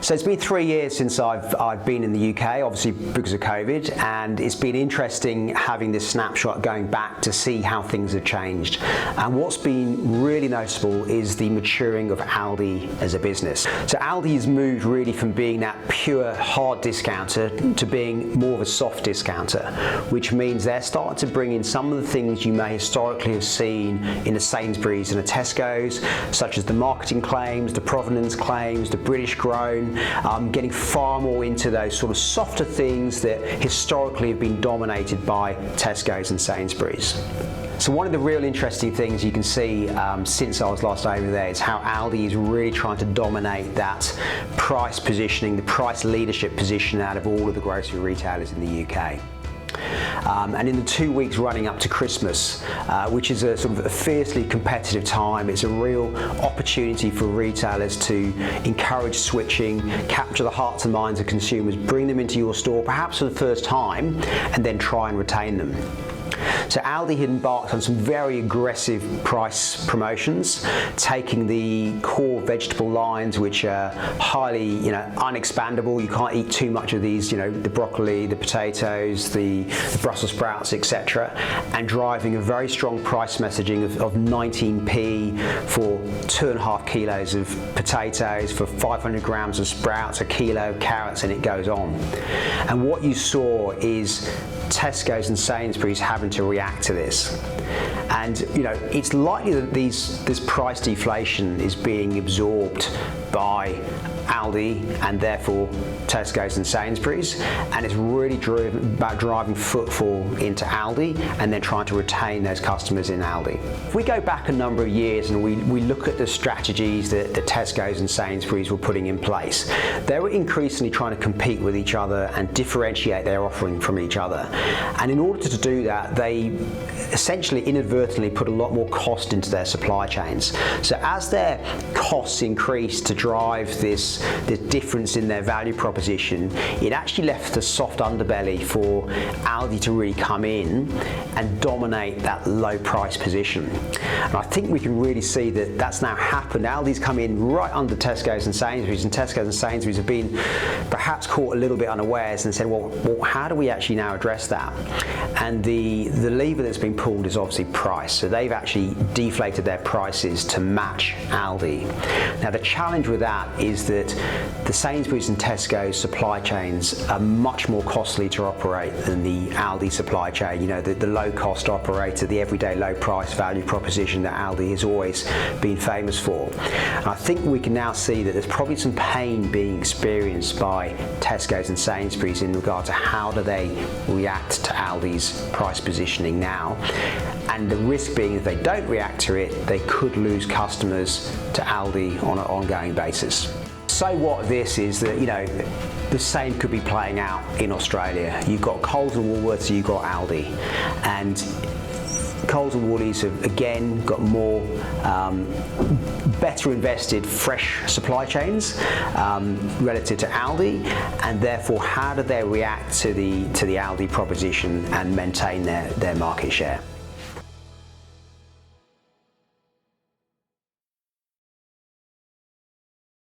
So it's been 3 years since I've been in the UK, obviously because of COVID, and it's been interesting having this snapshot going back to see how things have changed. And what's been really noticeable is the maturing of ALDI as a business. So ALDI has moved really from being that pure hard discounter to being more of a soft discounter, which means they're starting to bring in some of the things you may historically have seen in the Sainsbury's and the Tesco's, such as the marketing claims, the provenance claims, the British grown, getting far more into those sort of softer things that historically have been dominated by Tesco's and Sainsbury's. So one of the real interesting things you can see since I was last over there is how ALDI is really trying to dominate that price positioning, the price leadership position out of all of the grocery retailers in the UK. And in the 2 weeks running up to Christmas, which is a sort of a fiercely competitive time, it's a real opportunity for retailers to encourage switching, capture the hearts and minds of consumers, bring them into your store perhaps for the first time, and then try and retain them. So ALDI had embarked on some very aggressive price promotions, taking the core vegetable lines, which are highly, unexpandable. You can't eat too much of these, the broccoli, the potatoes, the Brussels sprouts, etc., and driving a very strong price messaging of 19p for 2.5 kilos of potatoes, for 500 grams of sprouts, a kilo of carrots, and it goes on. And what you saw is Tesco's and Sainsbury's having to react to this. And it's likely that this price deflation is being absorbed by ALDI and therefore Tesco's and Sainsbury's, and it's really about driving footfall into ALDI and then trying to retain those customers in ALDI. If we go back a number of years and we look at the strategies that the Tesco's and Sainsbury's were putting in place, they were increasingly trying to compete with each other and differentiate their offering from each other. And in order to do that, they essentially inadvertently put a lot more cost into their supply chains. So as their costs increased to drive this difference in their value proposition, it actually left a soft underbelly for ALDI to really come in and dominate that low price position. And I think we can really see that that's now happened. ALDI's come in right under Tesco's and Sainsbury's, and Tesco's and Sainsbury's have been perhaps caught a little bit unawares and said, well, how do we actually now address that? And the lever that's been pulled is obviously price. So they've actually deflated their prices to match ALDI. Now the challenge with that is that the Sainsbury's and Tesco's supply chains are much more costly to operate than the ALDI supply chain. The low-cost operator, the everyday low-price value proposition that ALDI has always been famous for. And I think we can now see that there's probably some pain being experienced by Tesco's and Sainsbury's in regard to how do they react to ALDI's price positioning now. And the risk being if they don't react to it, they could lose customers to ALDI on an ongoing basis. So what this is that, the same could be playing out in Australia. You've got Coles and Woolworths, you've got ALDI. And Coles and Woolies have again got more better invested fresh supply chains relative to ALDI, and therefore how do they react to the ALDI proposition and maintain their market share?